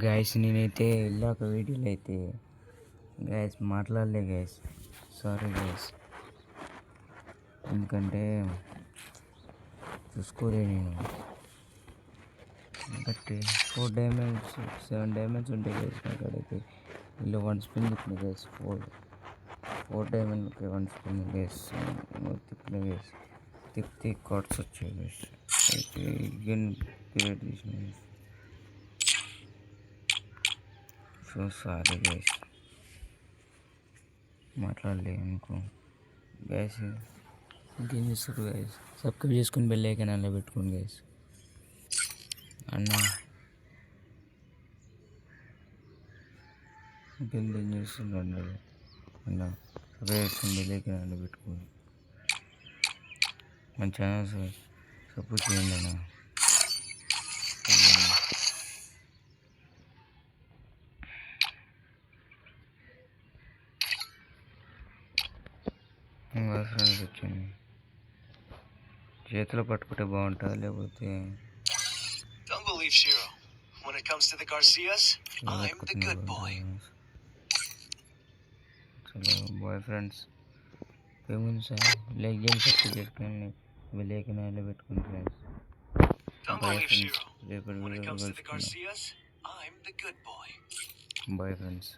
Guys నేనైతే వెళ్ళాక వీడియోలో అయితే గైస్ మాట్లాడలే గైస్. సారీ గైస్, ఎందుకంటే చూసుకోలే నేను. బట్ 4 డైమండ్స్ 7 డైమండ్స్ ఉంటాయి గైస్ నాకైతే. ఇలా 1 స్పిన్ తిప్పిన గైస్. 4 డైమండ్కి 1 స్పిన్ గైస్ తిప్పిన గైస్. తిప్పితే కార్డ్స్ వచ్చాయి గైస్. అయితే ఈగన్ క్రియేట్ చేసిన గైస్. సో సారీ గైస్, మాట్లాడలే అనుకో గైస్. ఇంకేం చేస్తారు గైస్, సబ్స్క్రైబ్ చేసుకుని బెల్ ఐకాన్ అలా పెట్టుకోండి గైస్. అన్న ఇంకేం చేస్తుండ్రు అన్న, సబ్స్క్రైబ్ చేసుకుని బెల్ ఐకాన్ అలా పెట్టుకోండి. మన ఛానల్ సపోర్ట్ చేయండి అన్న. ఫ్రెండ్స్ వచ్చింది, చేతిలో పట్టుకుంటే బాగుంటుంది, లేకపోతే బాయ్ ఫ్రెండ్స్. ఏముంది సార్, లైక్ చేయండి, సబ్స్క్రైబ్ చేసుకోండి, బెల్ ఐకాన్ అలా పెట్టుకోండి ఫ్రెండ్స్. బాయ్ ఫ్రెండ్స్, రేపటి వీడియోలో కలుసుకుందాం. Bye friends.